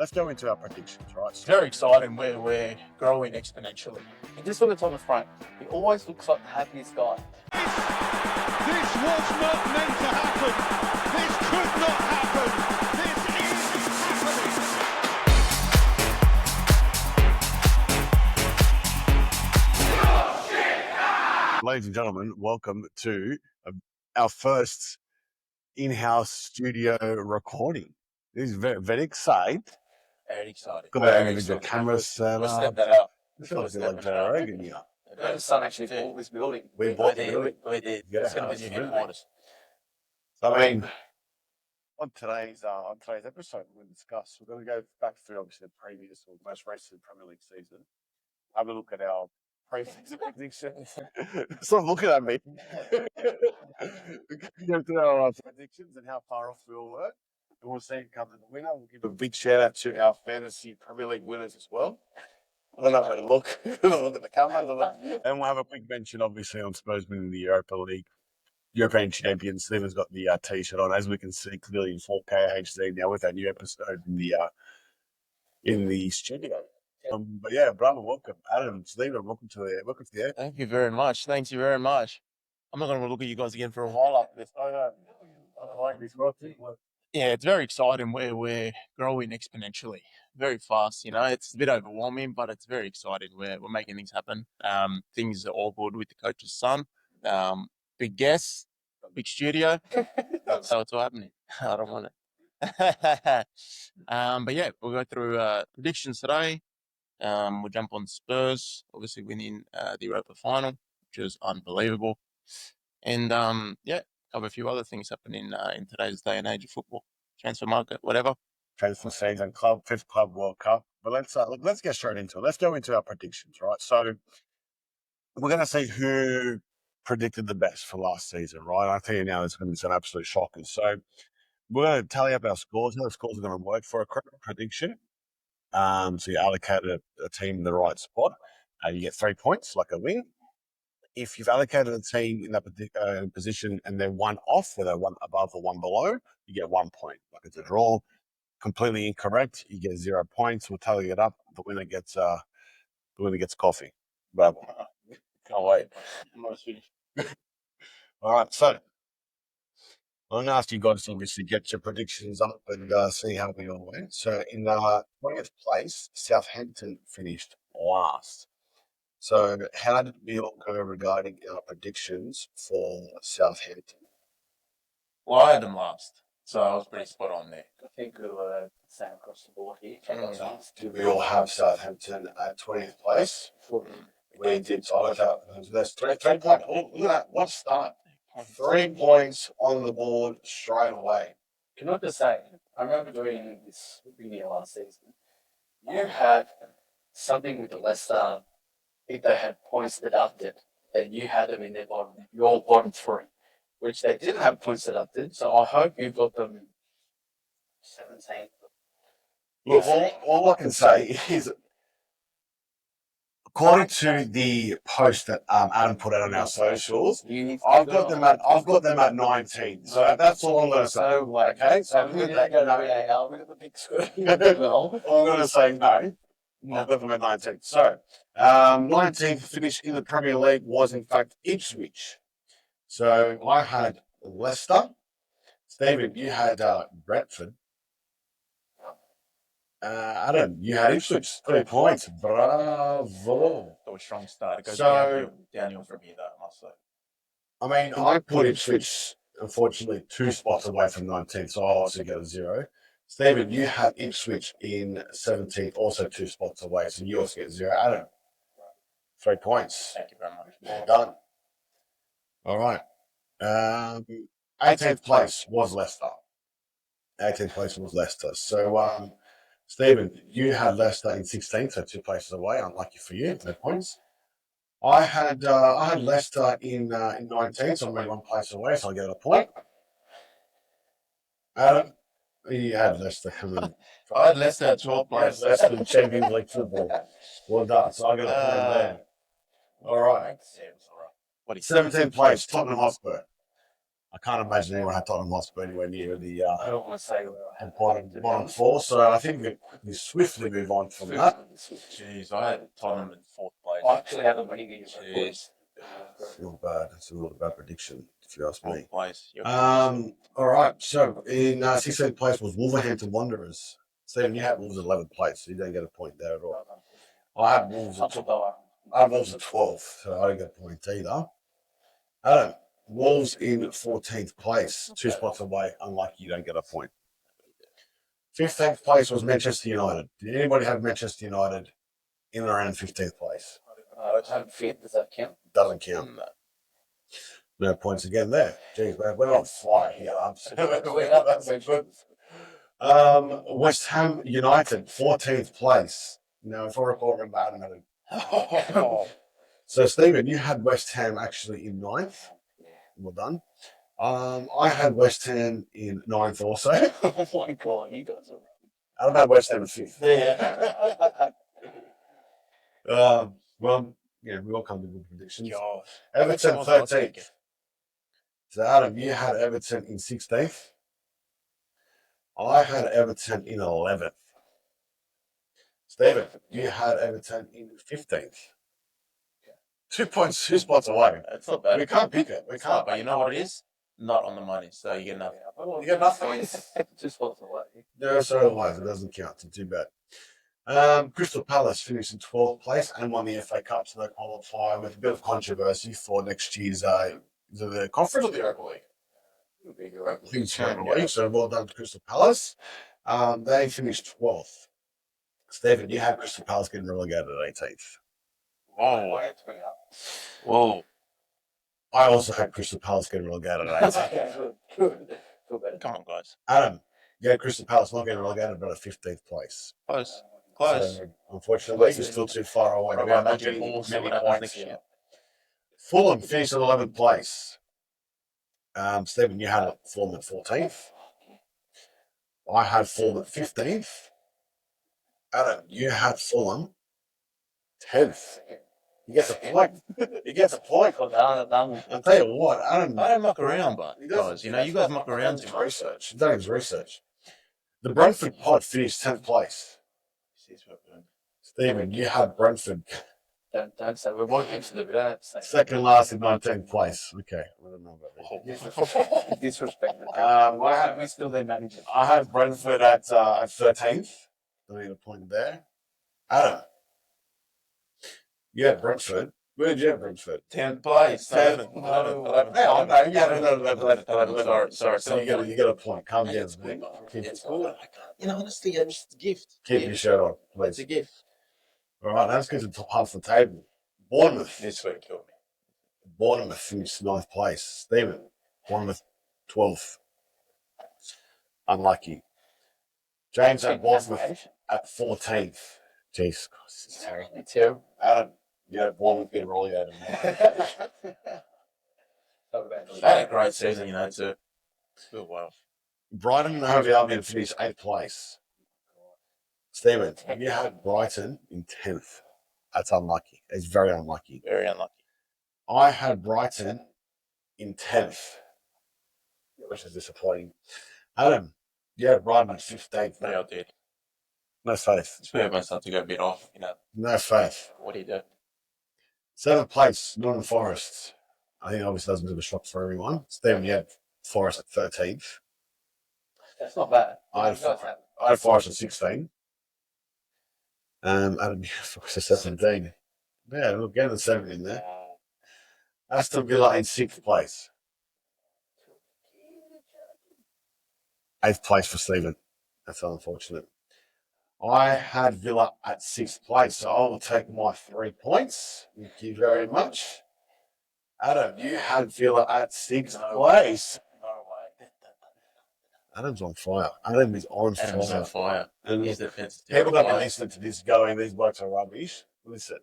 let's go into our predictions, right? It's very exciting where we're growing exponentially. And just look at on the front. He always looks like the happiest guy. This was not meant to happen. This could not happen. This is happening. Ladies and gentlemen, welcome to our first in-house studio recording. This is very, very exciting. Very exciting. Got Very our exciting. camera set We'll step up. that out. I feel like Joe Rogan here. The son actually bought this building. We bought the did. building. We did. Yeah, It's going to be new absolutely. headquarters. So, I mean, on today's episode, we'll discuss. We're going to go back through obviously the previous or most recent Premier League season. Have a look at our preseason predictions. Stop looking at me. Go through our predictions and how far off we all were. And we'll see who comes in the winner. We'll give a big shout out to our fantasy Premier League winners as well. I don't know how to look. Look at the camera. And we'll have a quick mention, obviously, on Spurs winning the Europa League. European champions. Stephen's got the T-shirt on, as we can see clearly in 4K HD now with our new episode in the studio. But yeah, brother, welcome, Adam, Stephen, welcome to the air. Thank you very much. Thank you very much. I'm not going to look at you guys again for a while after this. I like this one too. Yeah, it's very exciting where we're growing exponentially, very fast. You know, it's a bit overwhelming, but it's very exciting. We're making things happen. Things are all good with the coach's son. Big guests, big studio. So it's all happening. I don't want it. But yeah, we'll go through predictions today. We'll jump on Spurs, obviously winning the Europa final, which was unbelievable. And yeah, cover a few other things happening in today's day and age of football, transfer market, whatever. Transfer season, FIFA Club World Cup. But let's get straight into it. Let's go into our predictions, right? So we're going to see who predicted the best for last season, right? I tell you now, there's going to be some absolute shockers. So we're going to tally up our scores. How the scores are going to work for a correct prediction. So you allocate a team in the right spot, you get 3 points, like a win. If you've allocated a team in that particular position and they're one off, whether one above or one below, you get 1 point. Like it's a draw. Completely incorrect, you get 0 points. We'll tally it up. The winner gets coffee. But can't wait. I'm almost finished. All right, so I'm going to ask you guys to obviously get your predictions up and see how we all went. So in 20th place, Southampton finished last. So how did we all go regarding our predictions for Southampton? Well, I had them last, so I was pretty spot on there. I think we were the same across the board here. Did we all have Southampton at 20th place? We did. So that's 3 points. Oh, look at that. What a start. 3 points on the board straight away. Can I just say, I remember doing this beginning of last season. You had something with the Leicester, if they had points deducted, and you had them in their your bottom 3, which they didn't have points deducted. So I hope you got them 17. Look, all I can say is, according to the post that Adam put out on our socials, I've got them at 19. So that's all I'm going to say. Okay, so I'm going to the big screen. I'm going to say no. I've got them at 19. So 19th finish in the Premier League was in fact Ipswich. So I had Leicester. Stephen, you had Brentford. Adam, you had Ipswich, 3 points. Bravo. That was a strong start. It goes So- downhill from here, though, I must say. I mean, I put Ipswich, unfortunately, 2 spots away from 19th, so I also get a 0. Stephen, you had Ipswich in 17th, also 2 spots away, so you also get 0. Adam, 3 points. Thank you very much. Well done. All right. 18th place was Leicester. 18th place was Leicester. So, Stephen, you had Leicester in 16th, so 2 places away. Unlucky for you, no points. I had Leicester in 19th, so I'm only 1 place away, so I get a point. Adam, you had Leicester coming. I had Leicester at 12 places. Leicester in Champions League football. Well done. So I got a point there. All right. Yeah, it was all right. What do you 17th place, Tottenham Hotspur. I can't imagine anyone had Tottenham Hotspur anywhere near the I don't want to say where I had bottom four. So I think we swiftly move on from that. Jeez, I had Tottenham in fourth place. I actually have a winning in Jeez. Not bad. That's not a bad prediction, if you ask me. Fourth place. Yep. All right. So in 16th place was Wolverhampton Wanderers. Stephen, you had Wolves at 11th place, so you don't get a point there at all. I had Wolves at 12th, so I don't get a point either. Adam, Wolves in 14th place, 2 spots away. Unlucky, you don't get a point. 15th place was Manchester United. Did anybody have Manchester United in and around 15th place? Does that count? Doesn't count. No points again there. Jeez, man, we're on fire here. West Ham United, 14th place. Now, if I recall, remember Adam had it. So, Stephen, you had West Ham actually in 9th. Well done. I had West Ham in 9th also. Oh my God, you guys are. Adam had West Ham in 5th. Yeah. Well, yeah, we all come to good predictions. God. Everton 13th. So, Adam, you had Everton in 16th. I had Everton in 11th. Stephen, you had Everton in 15th. 2 points, 2 spots away. It's not bad. We can't pick it. We It's can't. not, but you know what it is? Not on the money, so you get nothing. You get nothing. 2 spots away. No, so otherwise it doesn't count. It's too bad. Crystal Palace finished in 12th place and won the FA Cup, so they qualify with a bit of controversy for next year's the conference or the Europa League. I think it's Europa League, so well done to Crystal Palace. They finished 12th. Stephen, you had Crystal Palace getting relegated at 18th. Whoa. I also had Crystal Palace getting relegated at 18th. Good. Feel better. Come on, guys. Adam, you had Crystal Palace not getting relegated, but at 15th place. Close. So, unfortunately, you're still too far away. What We about are not Nottingham getting Forest? many What happens points. next year? Fulham finished at 11th place. Stephen, you had Fulham at 14th. I had Fulham at 15th. Adam, you had Fulham 10th. He gets a point. He gets a point. I'll tell you what, Adam. I don't muck around, but guys, you guys muck around too much. Research. He's done his research. The Brentford pod finished 10th place. Stephen, you had Brentford. Don't say we're working to the video. Second last in 19th place. Okay, I don't know about that. Disrespect. We still their manager. I had Brentford at 13th. Don't need a point there. Adam, you had Brentford. Where did you have Brentford? 10th place. 10th. 11th. Hey, I know. You had 11th. Sorry. So you get a point. Calm down. It's good. Honestly, it's just a gift. Keep your shirt on, please. It's a gift. All right, let's get to the top half of the table. Bournemouth. This week killed me. Bournemouth finished 9th place. Stephen, Bournemouth 12th. Unlucky. James had Bournemouth at 14th. Jeez, this is terrible. It's terrible. Adam, you had Bournemouth getting relegated. They had a great season, too. Still well. Brighton and Hove Albion finished 8th place. Stephen, you had Brighton in 10th. That's unlucky. It's very unlucky. Very unlucky. I had Brighton in 10th, which is disappointing. Adam, you had Brighton at 15th. Yeah, I did. No faith. It's where I start to go a bit off, No faith. What do you do? 7th place, Northern Forest. I think obviously that's a bit of a shock for everyone. Stephen, you had Forest at 13th. That's not bad. I had Forest at 16. Adam, you had Forest at 17. Yeah, we'll get the 17 there. Aston Villa in 6th place. 8th place for Stephen. That's unfortunate. I had Villa at 6th place, so I will take my 3 points. Thank you very much. Adam, you had Villa at 6th place. No way. Adam's on fire. Adam is on fire. Adam's on fire. And His defense. people don't be listening to this going, these blokes are rubbish. Listen.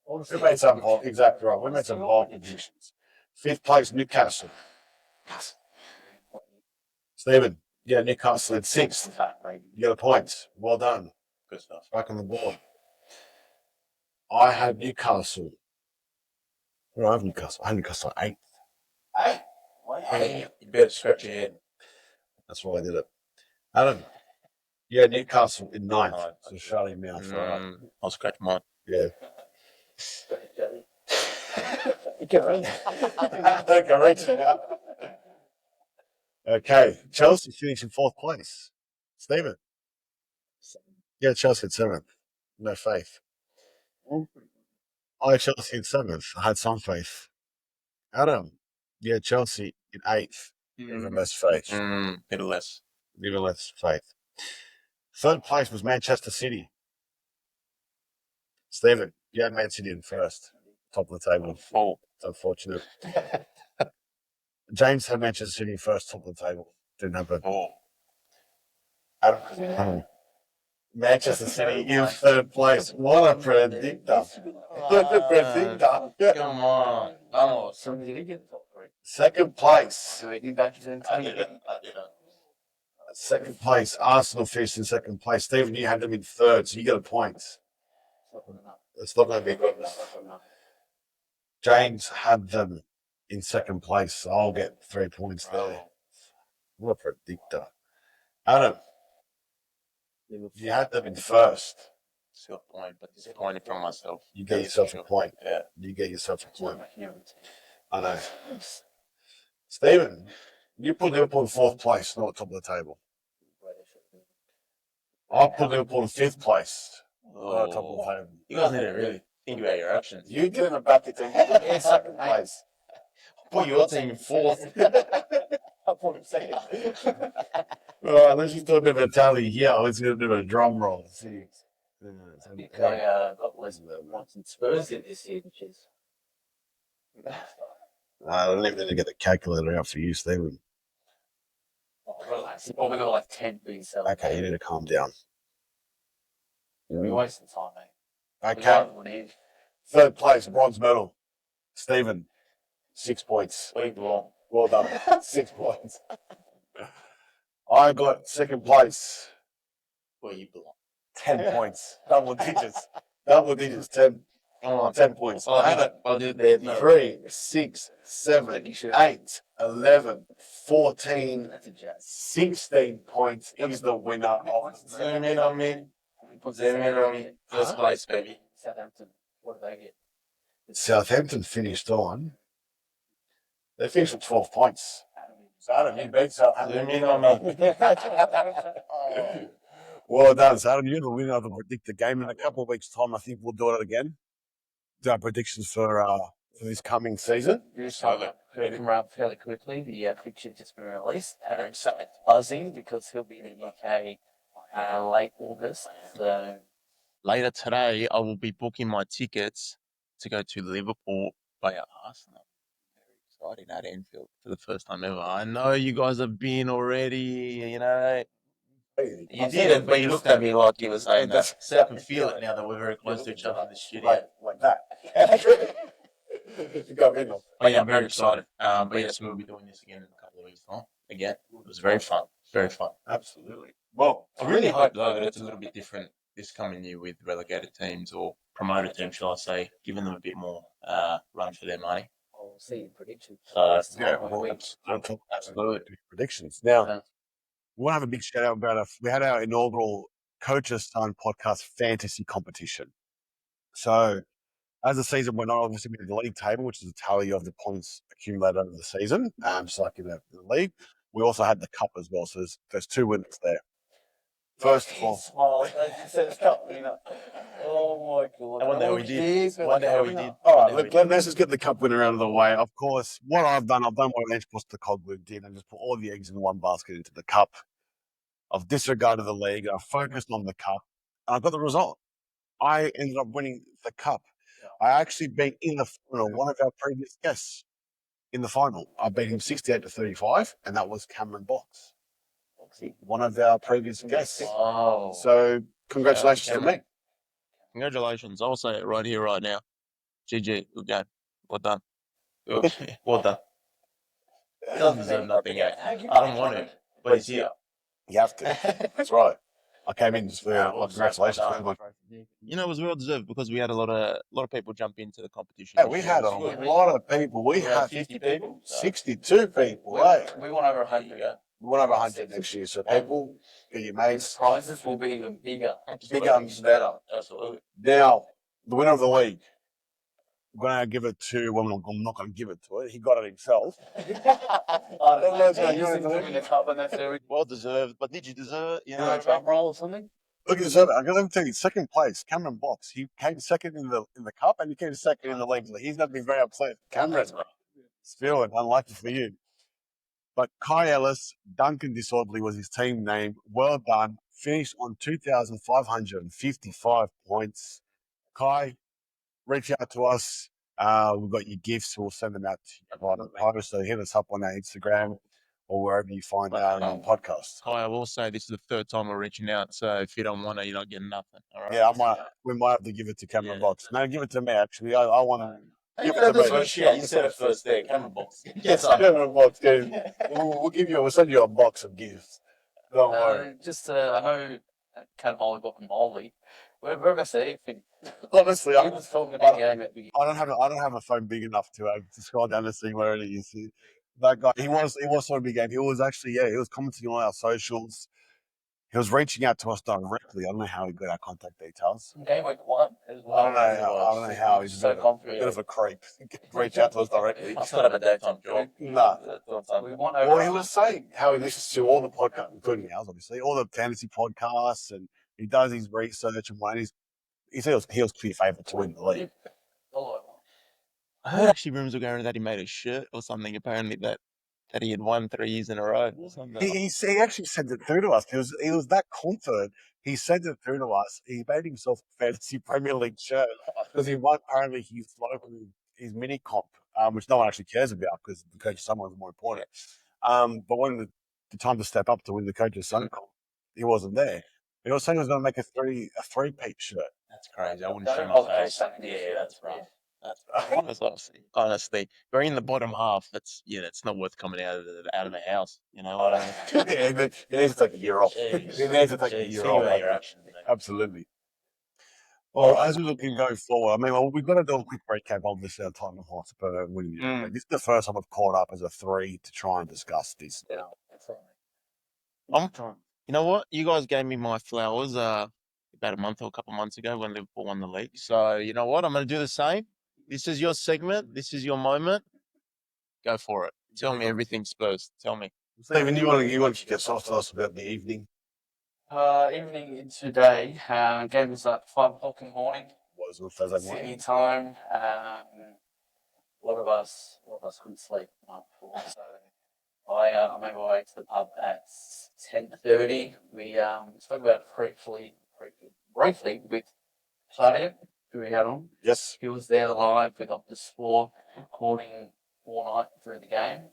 We made some bold, exactly right. We made some bold predictions. 5th place, Newcastle. Stephen, yeah, Newcastle at 6th. You got a point. Well done. Good stuff. Back on the board. I had Newcastle. Where do I have Newcastle? I had Newcastle at 8th. Hey, you better scratch your head. That's why I did it. Adam, yeah, Newcastle in ninth. So shut him mouth, all right. I'll scratch mine. Yeah. Correct. Okay, Chelsea finished in 4th place. Stephen. Yeah, Chelsea at 7th. No faith. I had Chelsea in 7th. I had some faith. Adam. Yeah, Chelsea in 8th. Even less faith. Bit less. Even less faith. 3rd place was Manchester City. Stephen, you had Man City in 1st. Top of the table. Oh. It's unfortunate. James had Manchester City in 1st, top of the table. Didn't have it. Oh. Adam. Manchester City in 3rd place. What a predictor. What a predictor. Come on. Vamos. So did he get top 3? 2nd place. So he did back to then. I didn't. 2nd place. Arsenal finished in 2nd place. Stephen, you had them in 3rd, so you get a point. It's not going to be good enough. James had them in 2nd place, so I'll get 3 points there. What a predictor. Adam, you had them in 1st. Still a point, but disappointed from myself. You get yourself a point. Yeah. You get yourself a point. I know. Stephen, you put Liverpool in 4th place, not top of the table. I put Liverpool in 5th place, not top of the table. You guys need to really think about your options. You get in the back to in 2nd place. Put your team in 4th. I put him 2nd. All right, let's just do a bit of a tally here. Let's do a bit of a drum roll. See. Got less points than Spurs in this year, which is. I don't even need to get the calculator out for you, Stephen. Relax. He probably got like 10 being selling. Okay, you need to calm down. We're wasting time, mate. Okay. 3rd place, bronze medal. Stephen, 6 points. Well done. 6 points. I got 2nd place. Where you belong. 10 points. Double digits. Double digits. 10. 10 points. I'll do that. 3, 6, 7, 8, 11, 14, 16 points. He's the winner of. Zoom in on me. Zoom in on me. 1st place, baby. Southampton. What did they get? Southampton finished on. They finished with 12 points. So Adam, you beat Southampton. Zoom in on me. Well done, so Adam. You're the winner of the Predict the Game. In a couple of weeks' time, I think we'll do it again. Do our predictions for this coming season. Just come around fairly quickly. The picture just been released. Eric's buzzing because he'll be in the UK late August. So Later today, I will be booking my tickets to go to Liverpool by Arsenal. Very exciting at Anfield for the first time ever. I know you guys have been already, you know. You didn't, but you looked at me like you were saying that. So I can feel it now that we're very close to each other in the studio. Like that. Oh yeah, I'm very excited. But yes, we'll be doing this again in a couple of weeks' time. Again, it was very fun. Very fun. Absolutely. Well, I really hope though that it's a little bit different this coming year with relegated teams or promoted teams, shall I say, giving them a bit more run for their money. I'll see your predictions. yeah, Absolutely. predictions. Now, we want to have a big shout out about we had our inaugural Coaches Son podcast fantasy competition. So, as the season went on, obviously we had the league table, which is a tally of the points accumulated over the season, just like in the league. We also had the cup as well, so there's 2 winners there. First of all, oh my god! I wonder how we did. Wonder how we did. all right, let's just get the cup winner out of the way. Of course, what I've done what Ange Postecoglou did, and just put all the eggs in one basket into the cup. I've disregarded the league. I've focused on the cup, and I've got the result. I ended up winning the cup. I actually beat in the final one of our previous guests in the final. I beat him 68-35, and that was Cameron Box, one of our previous guests. Wow. So congratulations to me. Congratulations. I'll say it right here, right now. GG. Good game. Well done. Well done. He doesn't deserve nothing, eh? I don't want it, but he's here. You have to. That's right. I came in just for congratulations. You know, it was well deserved because we had a lot of people jump into the competition. Yeah, we had a lot of people. We had 50 people. 62 people. Right? We want over 100. We want over 100 next year. So people, get your mates. Prizes will be even bigger. Bigger and better. Absolutely. Now, the winner of the league. I'm going to give it to, well, I'm not going to give it to it. He got it himself. Well deserved, but did you deserve it? You know, a drum roll or something? Look at this. I'm going to tell you, second place, Cameron Box. He came second in the cup and he came second in the league. He's going to be very upset. Cameron, feeling unlucky for you. But Kai Ellis, Duncan Disorderly was his team name. Well done. Finished on 2,555 points. Kai, reach out to us. We've got your gifts. We'll send them out to you via the post. So hit us up on our Instagram or wherever you find our podcast. Kai, I will say this is the third time we're reaching out. So if you don't want it, you're not getting nothing. All right? Yeah, we might have to give it to Cameron Box. No, give it to me, actually. I want to. Give it to me. Yeah, you said it first there. Cameron Box. Yes, Cameron Box. We'll send you a box of gifts. Don't worry. I know Cat Volleyball and Molly. We're going to say anything. Honestly, I was talking about the game at the I don't have a phone big enough to scroll down to see where it is. That guy, he was so big game. He was actually, he was commenting on our socials. He was reaching out to us directly. I don't know how he got our contact details. game week 1 as well. I don't know how he's so confident. A bit of a creep. Reach out to us directly. I still have a daytime job. Nah. Well, he was saying how he listens to all the podcasts, including ours, obviously, all the fantasy podcasts, and he does his research and one. He said he was clear favourite to win the league. I heard actually rumors were going that he made a shirt or something. Apparently that he had won 3 years in a row. Or something. He actually sent it through to us. He was that confident. He sent it through to us. He made himself a fantasy Premier League shirt because he won apparently his mini comp, which no one actually cares about because the coach of someone's more important. But when the time to step up to win the coach of Sun comp, he wasn't there. He was saying he was going to make a three-peat shirt. That's crazy. I wouldn't show my face. Yeah, that's right. Honestly, we're in the bottom half. It's not worth coming out of the house. You know what I mean? It needs to take a year off. Absolutely. Well, as we look and go forward, I mean, we've got to do a quick recap of this Tottenham Hotspur winning. This is the first time I've caught up as a three to try and discuss this. Yeah, that's right. You know what? You guys gave me my flowers about a month or a couple of months ago when Liverpool won the league. So you know what? I'm going to do the same. This is your segment. This is your moment. Go for it. Tell me everything, Spurs. Tell me. Stephen, you want to kick us off to us about the evening? Evening today, game was at 5 o'clock in the morning. What was it, Thursday morning? Sydney time. A lot of us couldn't sleep the night before, so I made my way to the pub at 10:30. We spoke about it briefly with Claudio, who we had on. Yes. He was there live with Optus Sport, recording all night through the game.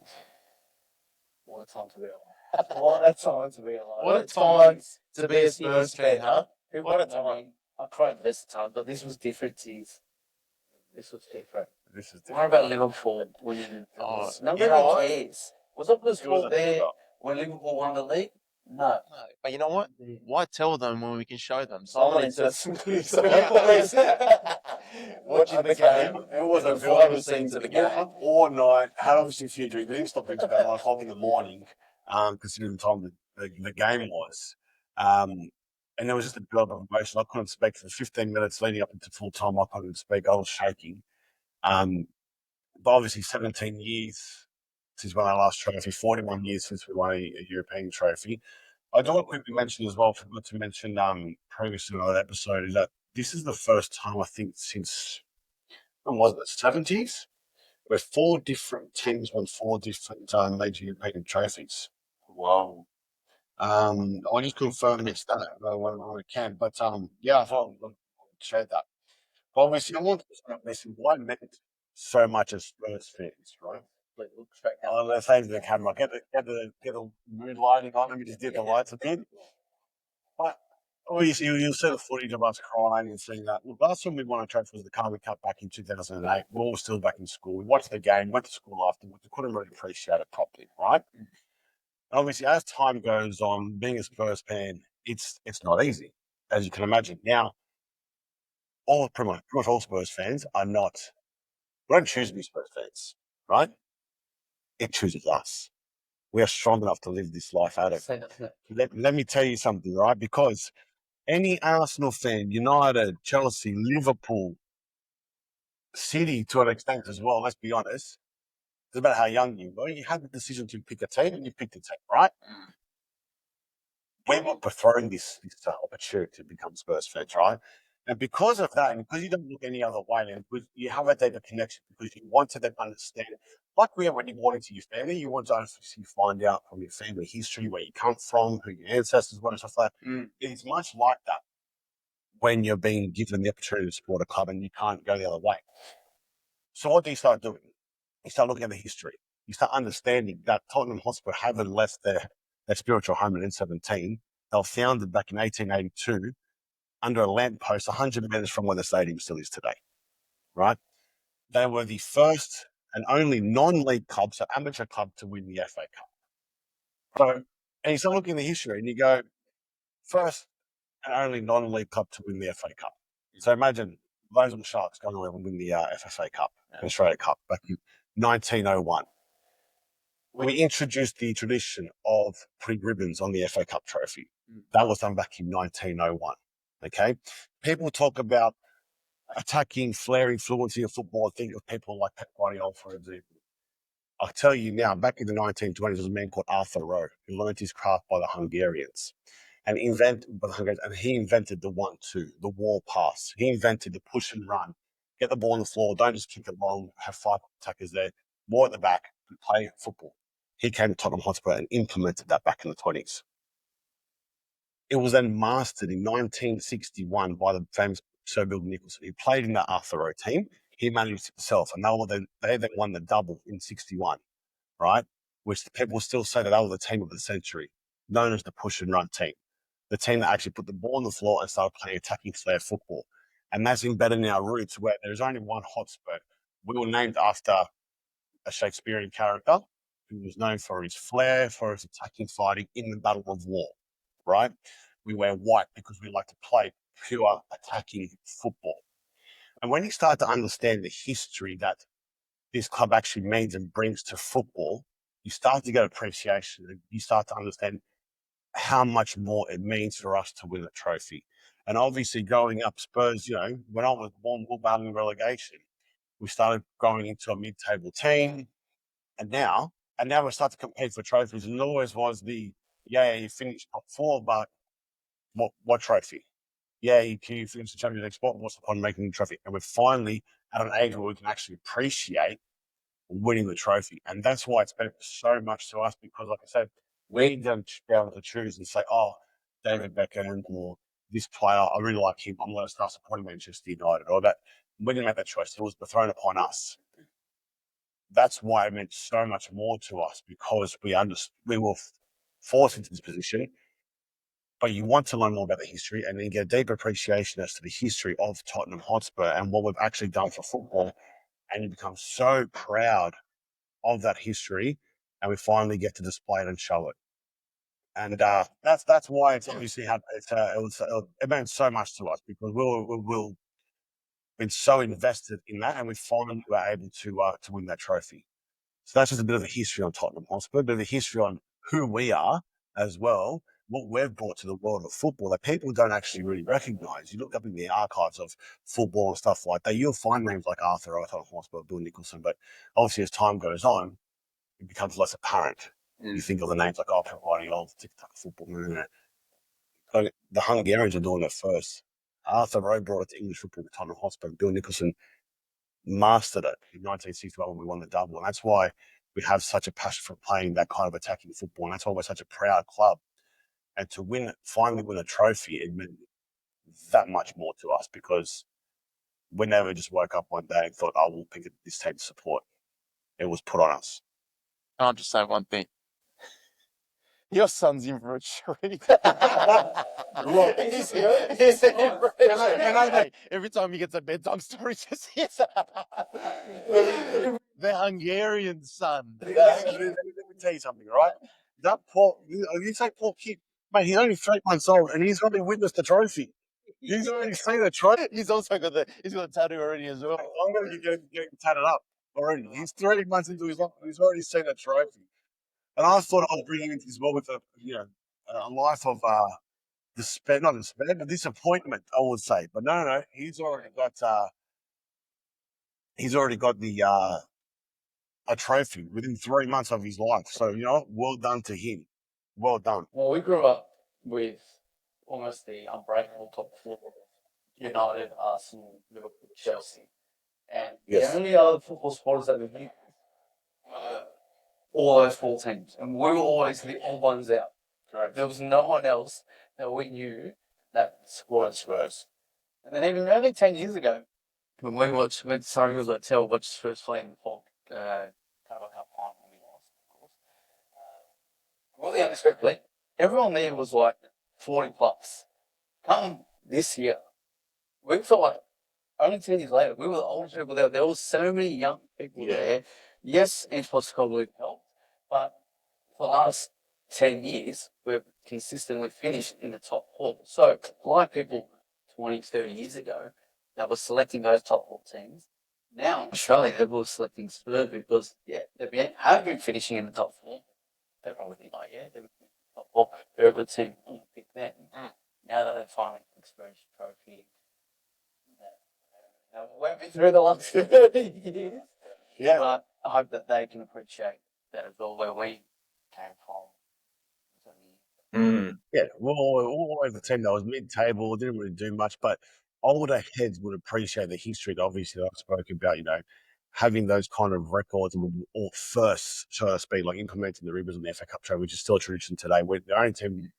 What a time to be alive. What a time to be alive. What a time to be a Spurs fan, huh? What a time. I cried this time, but this was different, tease. This was different. What about Liverpool winning? Nobody cares. Was Optus Sport there when Liverpool won the league? No. But you know what? Why tell them when we can show them? Watching the game, it was a vital scene to the game. All night, had obviously a few drinks. We didn't stop drinks about 1 o'clock in the morning, considering the time the game was. And there was just a build of emotion. I couldn't speak for 15 minutes leading up into full time. I couldn't speak. I was shaking. But obviously, 17 years since we won our last trophy, 41 years since we won a European trophy. I do want to quickly mention as well, forgot to mention previously in another episode, is that this is the first time, I think, since, when was it, 70s? Where 4 different teams won 4 different major European trophies. Wow. I just confirm this that when I can. But yeah, I thought I'd share that. But obviously, I want to start this. Why it meant so much as Spurs fans, right? Let's say to the camera, get the mood lighting on. Let me just get the lights a bit. But obviously, you'll see the footage of us crying and seeing that. Look, last time we won a trophy was the Carmen Cup back in 2008. We all were still back in school. We watched the game, went to school afterwards. We couldn't really appreciate it properly, right? And obviously, as time goes on, being a Spurs fan, it's not easy, as you can imagine. Now, pretty much all Spurs fans are not. We don't choose to be Spurs fans, right? It chooses us. We are strong enough to live this life out of. Let me tell you something, right? Because any Arsenal fan, United, Chelsea, Liverpool, City to an extent as well, let's be honest, it's about how young you were. You had the decision to pick a team and you picked a team, right? We were preferring this opportunity to become Spurs fans, right? And because of that, and because you don't look any other way, and because you have a deeper connection, because you want to then understand, like we have when you want into your family, you want to obviously find out from your family history, where you come from, who your ancestors were, and stuff like that. It's much like that when you're being given the opportunity to support a club and you can't go the other way. So what do you start doing? You start looking at the history. You start understanding that Tottenham Hotspur haven't left their spiritual home in N17. They were founded back in 1882 under a lamppost 100 metres from where the stadium still is today, right? They were the first and only non-league club, so amateur club, to win the FA Cup. So, and you start looking at the history and you go, first and only non-league club to win the FA Cup. So imagine those little Sharks going on and win the FFA Cup, Australia Cup, back in 1901. We introduced the tradition of putting ribbons on the FA Cup trophy. That was done back in 1901. Okay? People talk about attacking, flaring fluency of football. Think of people like Pep Guardiola, for example. I'll tell you now, back in the 1920s, there was a man called Arthur Rowe who learned his craft by the Hungarians. And he invented the 1-2, the wall pass. He invented the push and run. Get the ball on the floor, don't just kick it long, have 5 attackers there, more at the back, and play football. He came to Tottenham Hotspur and implemented that back in the 20s. It was then mastered in 1961 by the famous Sir Bill Nicholson. He played in the Arthur Rowe team. He managed himself, and they then won the double in 61, right? Which people still say that was the team of the century, known as the push and run team. The team that actually put the ball on the floor and started playing attacking flair football. And that's embedded in our roots, where there's only one Hotspur. We were named after a Shakespearean character who was known for his flair, for his attacking fighting in the Battle of War, right? We wear white because we like to play pure attacking football. And when you start to understand the history that this club actually means and brings to football, you start to get appreciation. You start to understand how much more it means for us to win a trophy. And obviously growing up, Spurs, when I was born, we were battling relegation. We started going into a mid-table team, and now we start to compete for trophies. And it always was you finished top 4, but what trophy? Yeah, you finished the Champions League spot. What's the point of making the trophy? And we're finally at an age where we can actually appreciate winning the trophy. And that's why it's benefited so much to us, because, like I said, we don't be able to choose and say, oh, David Beckham or this player, I really like him, I'm going to start supporting Manchester United, or that. We didn't make that choice. It was thrown upon us. That's why it meant so much more to us, because we were forced into this position. But you want to learn more about the history and then get a deeper appreciation as to the history of Tottenham Hotspur and what we've actually done for football. And you become so proud of that history, and we finally get to display it and show it. And that's why it's obviously it meant so much to us, because we've been so invested in that, and we finally were able to win that trophy. So that's just a bit of a history on Tottenham Hotspur, a bit of a history on who we are as well, what we've brought to the world of football that people don't actually really recognise. You look up in the archives of football and stuff like that, you'll find names like Arthur Rowe, Tottenham Hotspur, Bill Nicholson, but obviously as time goes on, it becomes less apparent. You think of the names like Pep Guardiola, tic-tac football. The Hungarians are doing it first. Arthur Rowe brought it to English football with Tottenham Hotspur. Bill Nicholson mastered it in 1961 when we won the double. And that's why we have such a passion for playing that kind of attacking football. And that's why we're such a proud club. And to finally win a trophy, it meant that much more to us, because we never just woke up one day and thought, oh, we'll pick this team to support. It was put on us. I'll just say one thing. Your son's in for a treat. Every time he gets a bedtime story, just hears the Hungarian son. Let me tell you something, right? That poor, you say poor kid. Mate, he's only 3 months old and he's already witnessed the trophy. He's already seen the trophy. He's also got he's got a tattoo already as well. I'm going to get tatted up already. He's 3 months into his life. He's already seen a trophy. And I thought I was bringing him into this world with a life of despair, not despair, but disappointment, I would say. But no. He's already got the a trophy within 3 months of his life. So, well done to him. Well done. Well, we grew up with almost the unbreakable top four: United, Arsenal, Liverpool, Chelsea, and Yes. the only other football supporters that we knew were all those four teams, and we were always the odd ones out. Correct. There was no one else that we knew that supported Spurs. And then even only 10 years ago, when we watched, when Sorry was at Tell, watched Spurs play in the Carabao Cup final, we lost, of course. Really unexpectedly, everyone there was like 40 plus. Come this year, we felt like only 10 years later, we were the oldest people there. There was so many young people there. Yes, Ange Postecoglou helped, but for the last 10 years, we've consistently finished in the top four. So, like people 20, 30 years ago that were selecting those top four teams, now in Australia, they're all selecting Spurs because, have been finishing in the top four. They're probably think, they've been in the top four. They're a good team. I'm going to pick them. Now that they've finally experienced the trophy, went through the last 30 years. Yeah. But I hope that they can appreciate that as well, where we came from. Yeah, we're always the team that was mid-table, didn't really do much, but older heads would appreciate the history that obviously I've spoken about, having those kind of records or first, so to speak, like implementing the ribbons on the FA Cup trophy, which is still a tradition today. We're the only team,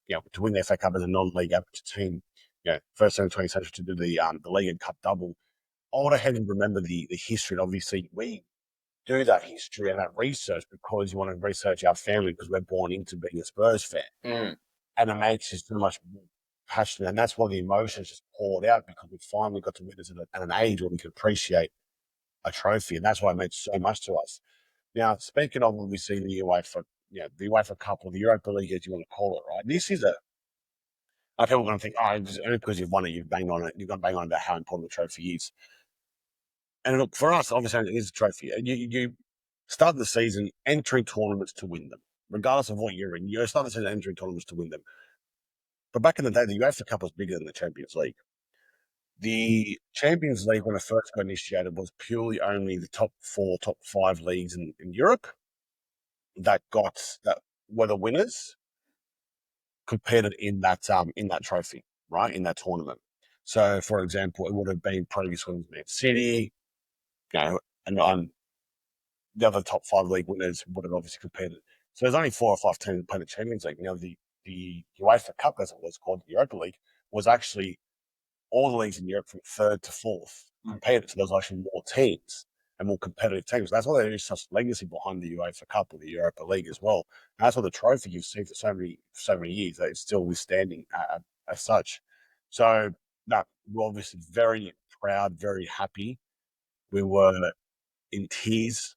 to win the FA Cup as a non-league average team, first time in the 20th century to do the league and cup double. Older heads would remember the history, and obviously we do that history and that research because you want to research our family because we're born into being a Spurs fan. And it makes us so much more passionate. And that's why the emotions just poured out because we finally got to witness it at an age where we could appreciate a trophy. And that's why it meant so much to us. Now, speaking of obviously the UEFA Cup or the Europa League, as you want to call it, right? This is people are going to think, only because you've won it, you've banged on it. You've got to bang on about how important the trophy is. And look, for us, obviously, it is a trophy. You start the season entering tournaments to win them, regardless of what you're in. You start the season entering tournaments to win them. But back in the day, the UEFA Cup was bigger than the Champions League. The Champions League, when it first got initiated, was purely only the top 5 leagues in Europe that were the winners competed in that trophy, right, in that tournament. So, for example, it would have been previous ones, Man City, and the other top 5 league winners would have obviously competed. So there's only 4 or 5 teams that play the Champions League. Now, the UEFA Cup, as it was called, the Europa League, was actually all the leagues in Europe from 3rd to 4th competed. So there's actually more teams and more competitive teams. That's why there is such legacy behind the UEFA Cup or the Europa League as well. And that's why the trophy you've seen for so many years that it's still withstanding as such. So we're obviously very proud, very happy. We were in tears.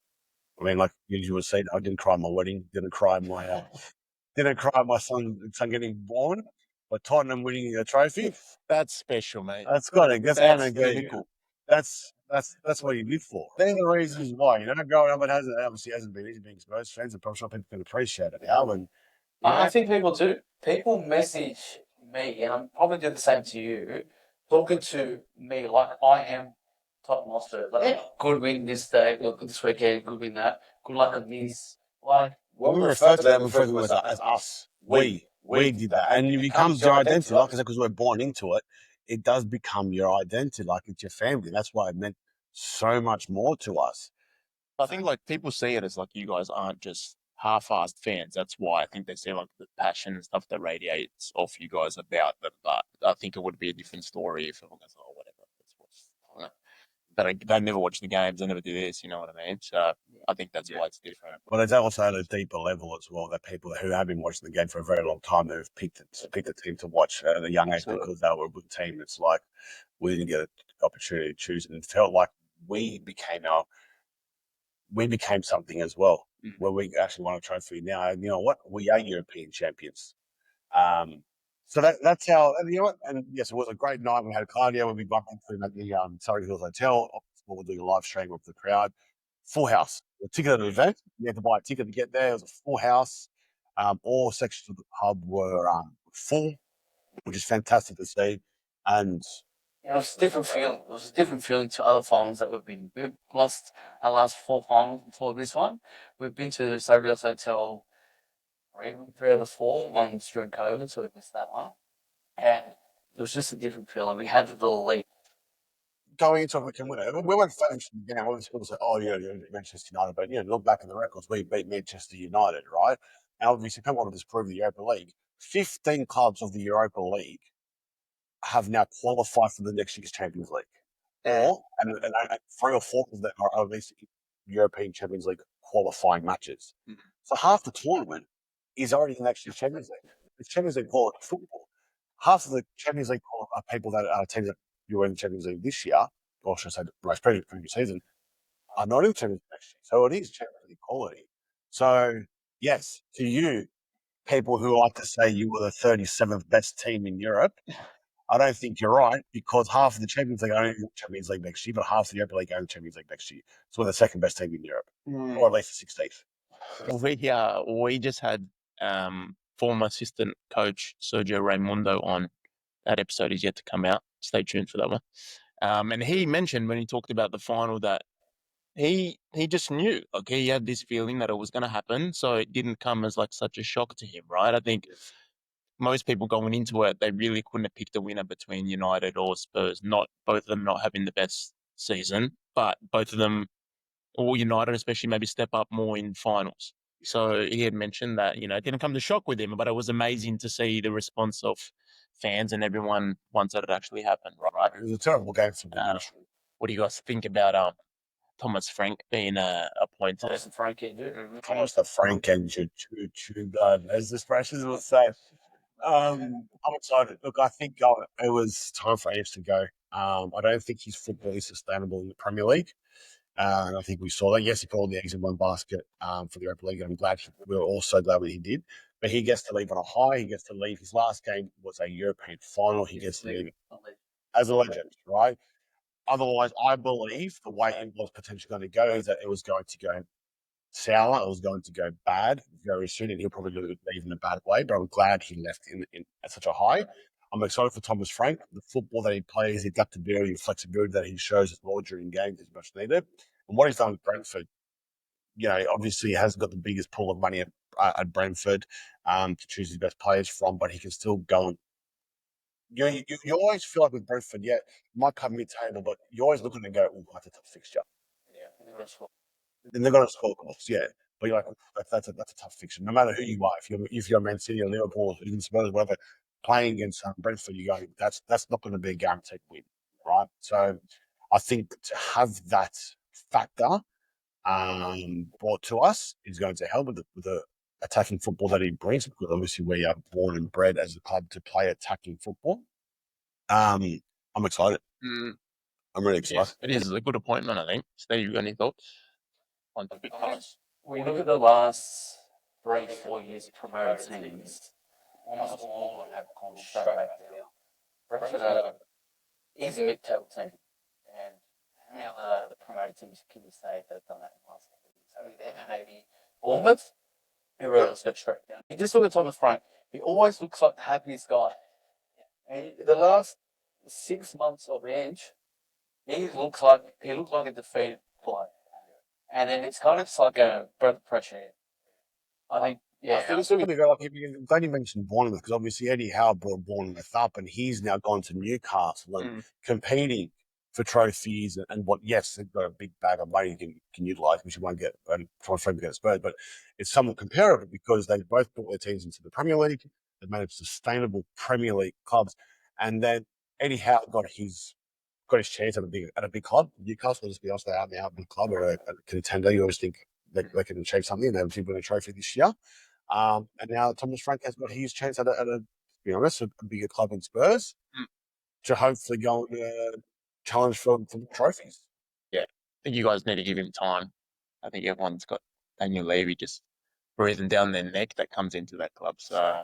I mean, like you would say, I didn't cry at my wedding, didn't cry my son getting born, but Tottenham winning the trophy. That's special, mate. That's got it. That's pinnacle. That's what you live for. They're the reasons why. Growing up, obviously hasn't been easy being Spurs fans, and probably people can appreciate it now. And I think people do. People message me, and I'm probably do the same to you, talking to me like I am Tottenham Hotspur. Like, good win this day, good this weekend, good win that, good luck on this. Like, when we refer to them, we refer to them as us. We did that, and it becomes your identity. Like I said, because we're born into it, it does become your identity. Like it's your family. That's why it meant so much more to us. I think like people see it as like you guys aren't just half-assed fans. That's why I think they see like the passion and stuff that radiates off you guys about them. But I think it would be a different story if everyone goes, oh, whatever. But I never watch the games. I never do this. You know what I mean? So I think that's why it's different. But it's also at a deeper level as well that people who have been watching the game for a very long time who've picked a team to watch at a young age because they were a good team. It's like we didn't get an opportunity to choose, and it felt like we became something as well, where we actually won a trophy now. And you know what? We are European champions. So that's how, and you know what? And yes, it was a great night. We had Claudio when we bumped into him at the Surrey Hills Hotel. We're doing a live stream of the crowd. Full house. A ticket at an event. You had to buy a ticket to get there. It was a full house. All sections of the pub were full, which is fantastic to see. And It was a different feeling. It was a different feeling to other finals that we've lost our last 4 finals before this one. We've been to the Sabrios Hotel three of the 4. One's during COVID, so we missed that one. And it was just a different feeling. We had the lead. going into it, we weren't finished. You know, all people say, "Oh, yeah, Manchester United," but look back in the records. We beat Manchester United, right? And obviously, come on to disprove the Europa League. 15 clubs of the Europa League have now qualified for the next year's Champions League, or and 3 or 4 of them are at least European Champions League qualifying matches. Mhm. So half the tournament is already in next year's Champions League. It's Champions League quality football. Half of the Champions League are people that are teams that you were in the Champions League this year, or should I say the most previous season, are not in the Champions League next year. So it is Champions League quality. So yes, to you, people who like to say you were the 37th best team in Europe, I don't think you're right, because half of the Champions League are in the Champions League next year, but half of the Europa League are in the Champions League next year. So we're the second best team in Europe, or at least the 16th. We just had former assistant coach Sergio Raimundo on. That episode is yet to come out. Stay tuned for that one. And he mentioned when he talked about the final that he just knew, like he had this feeling that it was going to happen, so it didn't come as like such a shock to him, right? I think most people going into it, they really couldn't have picked a winner between United or Spurs. Not both of them not having the best season, but both of them, or United especially, maybe step up more in finals. So he had mentioned that it didn't come to shock with him, but it was amazing to see the response of fans and everyone once that it actually happened. Right? It was a terrible game for the What do you guys think about Thomas Frank being appointed? Thomas Frank engine. Thomas the Frank engine, choo blood, as the Sprashers will say. I'm excited. Look, I think it was time for Ange to go. I don't think his football is sustainable in the Premier League. And I think we saw that. Yes, he put all the eggs in one basket for the Europa League, and I'm glad we were all so glad that he did. But he gets to leave on a high. He gets to leave. His last game was a European final. He gets to leave as a legend, right? Otherwise, I believe the way it was potentially going to go is that it was going to go sour. It was going to go bad very soon, and he'll probably leave in a bad way. But I'm glad he left in at such a high. I'm excited for Thomas Frank. The football that he plays, the adaptability and flexibility that he shows as well during games is much needed. And what he's done with Brentford, obviously he hasn't got the biggest pool of money at Brentford to choose his best players from, but he can still go and you always feel like with Brentford, it might come mid-table, but you're always looking and go, "Oh, that's a tough fixture." Then they're going to score goals, yeah. But you're like, that's a tough fixture. No matter who you are, if you're Man City or Liverpool or even Spurs, whatever, playing against Brentford, you go, that's not going to be a guaranteed win, right? So I think to have that factor brought to us is going to help with the attacking football that he brings, because obviously we are born and bred as a club to play attacking football. I'm excited. I'm really excited. Yes, it is a good appointment, I think. Steve, you got any thoughts on the big colours? We look at the last 3-4 years of promoted teams, almost all of them have gone straight back down. Brentford are easy mid-table team, and now the promoted teams can you say they've done that in the last couple of years? So they're maybe Bournemouth, everyone else goes straight down. You just look at Thomas Frank, he always looks like the happiest guy. And the last 6 months of Ange, he looked like a defeated player. And then it's kind of just like a breath of fresh air. I think, yeah. I think it's really good. Like, don't you mention Bournemouth, because obviously Eddie Howe brought Bournemouth up, and he's now gone to Newcastle and competing for trophies and what. Yes, they've got a big bag of money you can utilise, which you won't get from Spurs, but it's somewhat comparable because they both brought their teams into the Premier League. They've managed sustainable Premier League clubs, and then Eddie Howe got his chance at a big club. Newcastle, let's be honest, they are now a big club or a contender. You always think they can achieve something, and they've won a trophy this year. And now Thomas Frank has got his chance at to be honest, a bigger club in Spurs to hopefully go and challenge for trophies. Yeah, I think you guys need to give him time. I think everyone's got Daniel Levy just breathing down their neck that comes into that club. So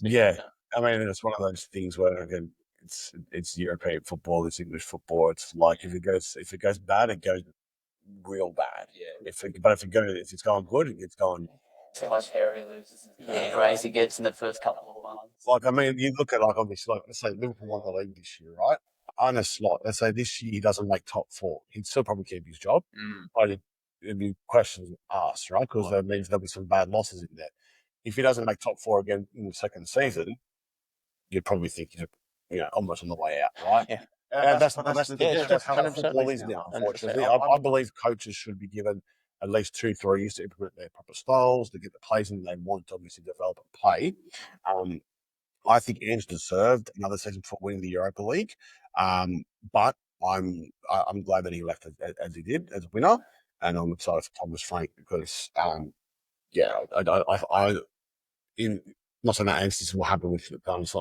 Yeah, I mean, it's one of those things where again, it's European football, it's English football. It's like if it goes bad, it goes real bad. Yeah. If it's going good, it's going. Too much Harry loses. Yeah, crazy gets in the first couple of months. Like I mean, you look at like obviously, like let's say Liverpool won the league this year, right? On a slot, let's say this year he doesn't make top four, he'd still probably keep his job. But it'd be questions asked, right? Because that means there'll be some bad losses in there. If he doesn't make top four again in the second season, you'd probably think he's almost on the way out, right? Yeah. And that's the thing. yeah, That's how 100%. football is now, 100%. unfortunately. I believe coaches should be given at least 2-3 years to implement their proper styles, to get the players in they want to obviously develop and play. I think Ange deserved another season for winning the Europa League, but I'm glad that he left as he did as a winner, and I'm excited for Thomas Frank because I in not saying that Ange this will happen with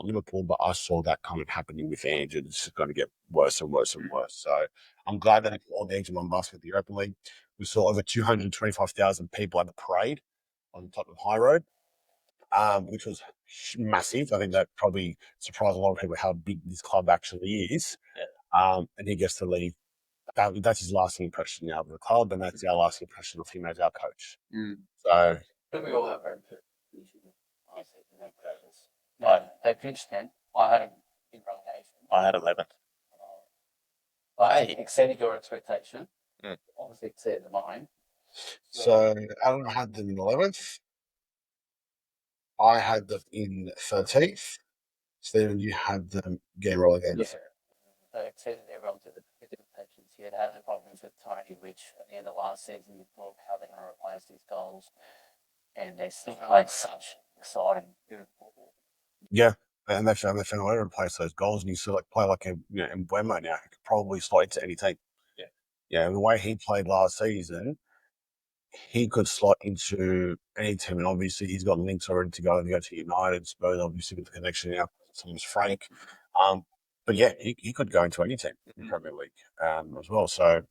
Liverpool, but I saw that kind of happening with Ange, and it's going to get worse and worse and worse. So I'm glad that all the Ange won basket the Europa League. We saw over 225,000 people at the parade on Tottenham High Road, which was massive. I think that probably surprised a lot of people how big this club actually is. And he gets to leave. That's his lasting impression now of the club, and that's our lasting impression of him as our coach. So, But we all have our own but they finished 10th. I had them in relegation. I had 11th. I exceeded your expectation. Obviously exceeded mine. So Alan had them in 11th. I had them in 13th. Stephen, you had them game roll again. Yeah. They exceeded everyone's expectations. You had the problems with Tony, which at the end of last season you thought how they're going to replace these goals. And they still played such exciting, good football. Yeah. And they found a way to replace those goals, and you sort of play like a Mbeumo now, who could probably slot into any team. Yeah, the way he played last season, he could slot into any team, and obviously he's got links already to go to United, Spurs, obviously with the connection now. Someone's Frank, but yeah, he could go into any team in the Premier League as well. So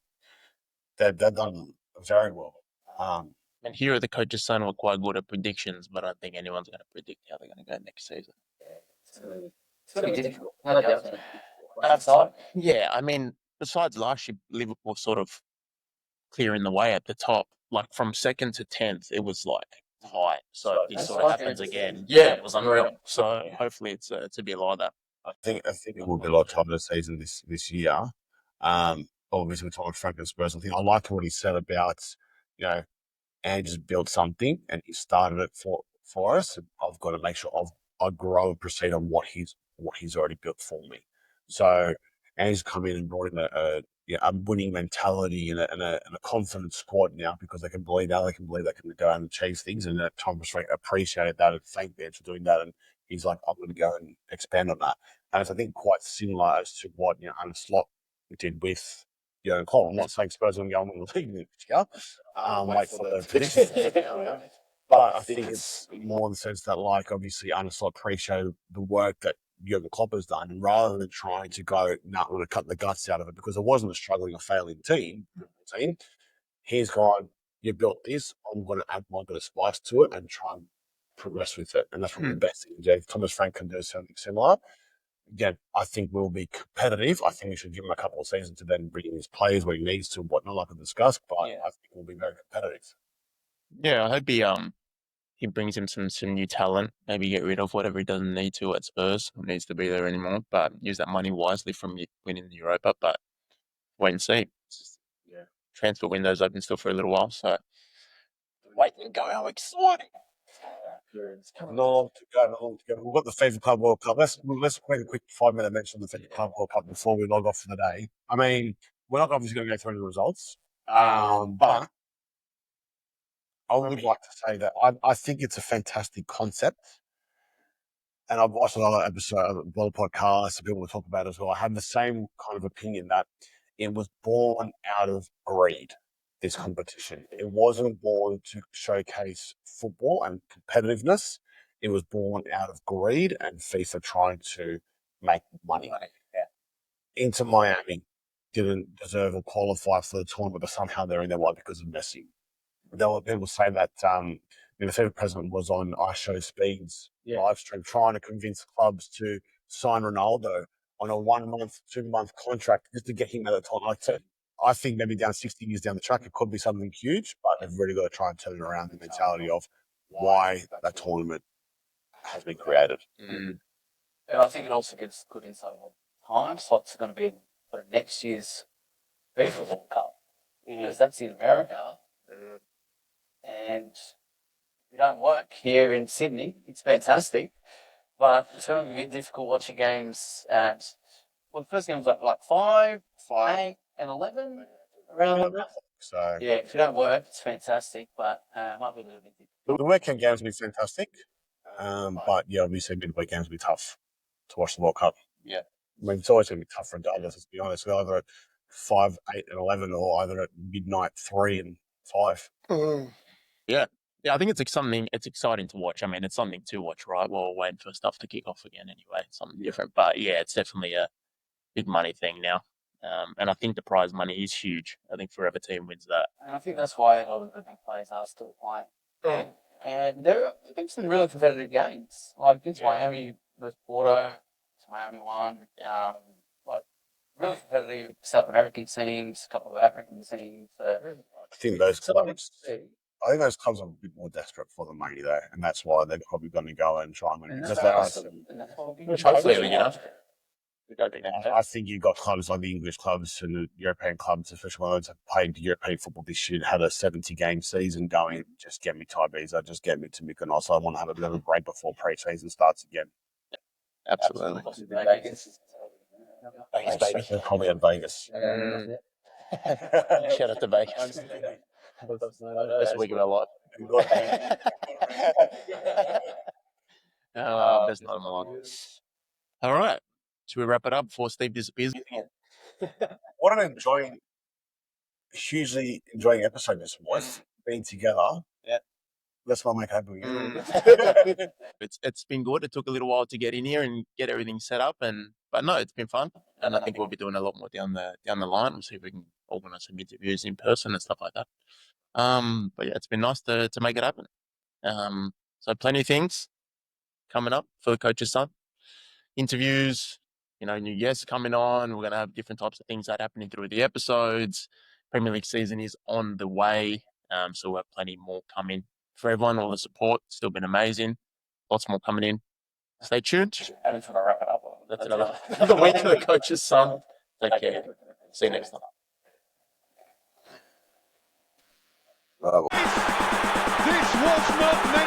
they've done very well. And here are the coaches saying we're quite good at predictions, but I don't think anyone's going to predict how they're going to go next season. It's going to be difficult. Outside? Yeah, I mean, besides last year, Liverpool sort of clearing the way at the top. Like from 2nd to 10th, it was like tight. So if this sort of happens again, it was unreal. So hopefully it's a bit like that. I think it will be a lot tighter season this year. Obviously, we're talking Frank and Spurs. I think I liked what he said about Ange has built something and he started it for us. I've got to make sure I grow and proceed on what he's already built for me. So Ange's come in and brought in a winning mentality and a confident squad now because they can believe they can go out and achieve things. And Thomas Frank appreciated that and thanked Ange for doing that. And he's like, I'm going to go and expand on that. And it's I think quite similar as to what Arne Slot did with Klopp. I'm not saying Spurs are going to go on the league next year. Wait for the prediction. But I think it's more in the sense that, like, obviously, Arne Slot appreciated the work that Jurgen Klopp has done, and rather than trying to go, I'm going to cut the guts out of it because it wasn't a struggling or failing team. He's gone, you built this, I'm going to add my bit of spice to it and try and progress with it. And that's probably the best thing to do. Thomas Frank can do something similar. Again, I think we'll be competitive. I think we should give him a couple of seasons to then bring in his players where he needs to, whatnot, like I discussed. But I think we'll be very competitive. Yeah, I hope he brings in some new talent. Maybe get rid of whatever he doesn't need to at Spurs. Who needs to be there anymore. But use that money wisely from winning the Europa. But wait and see. Transfer window's open still for a little while. So wait and go. How exciting! Not long to go. We've got the FIFA Club World Cup. Let's make a quick 5-minute mention of the FIFA Club World Cup before we log off for the day. I mean, we're not obviously going to go through any results, but I would like to say that I think it's a fantastic concept. And I've watched another episode of the podcast and people will talk about it as well. I have the same kind of opinion that it was born out of greed, this competition. It wasn't born to showcase football and competitiveness. It was born out of greed and FIFA trying to make money. Inter Miami didn't deserve or qualify for the tournament, but somehow they're in their way because of Messi. There were people say that the FIFA president was on I Show Speed's Yeah. live stream trying to convince clubs to sign Ronaldo on a 1 month, 2 month contract just to get him out of time. Like, I think maybe down 60 years down the track, it could be something huge, but they've really got to try and turn it around the mentality of why that tournament has been created. And I think it also gives good insight on time slots are going to be for next year's FIFA World Cup, because that's in America. And if you don't work here in Sydney, it's fantastic. But it's going to be difficult watching games at, well, the first game was like 5, 8, and 11 around that. So Yeah, if you don't work, it's fantastic, but it might be a little bit difficult. the weekend games will be fantastic, but yeah, obviously midweek games will be tough to watch the World Cup. Yeah. I mean, it's always going to be tough regardless, let's be honest. We're either at 5, 8, and 11 or either at midnight 3 and 5. Yeah, I think it's something. It's exciting to watch. I mean, it's something to watch, right? Well, we're waiting for stuff to kick off again anyway. It's something different, but yeah, it's definitely a big money thing now. And I think the prize money is huge. I think whoever team wins that. And I think that's why a lot of the big players are still playing. And there have been some really competitive games. Like this Miami versus Porto, Miami won. Like really competitive South American teams, a couple of African teams. I think those clubs are a bit more desperate for the money there, and that's why they're probably going to go and try and win. Because Hopefully, you know. I think you've got clubs like the English clubs and the European clubs, especially ones that played European football this year, had a 70-game season going. Just get me Ibiza, just get me to Mykonos. I want to have a bit of a break before pre-season starts again. Absolutely. Vegas. Vegas, baby. They're probably in Vegas. Shout out to Vegas. Best week of our life. Best night of my life. All right. Should we wrap it up before Steve disappears? What an hugely enjoying episode this was. Being together. Yeah. Let's not make it happen again. It's been good. It took a little while to get in here and get everything set up, but no, it's been fun. And I think we'll be doing a lot more down the line. We'll see if we can organise some interviews in person and stuff like that. But yeah, it's been nice to make it happen. So plenty of things coming up for the coach's son. Interviews, new guests coming on. We're going to have different types of things that are happening through the episodes. Premier League season is on the way. So we'll have plenty more coming for everyone. All the support, still been amazing. Lots more coming in. Stay tuned. I just want to wrap it up. That's another week of the coach's son. Take care. See you next time. This was not meant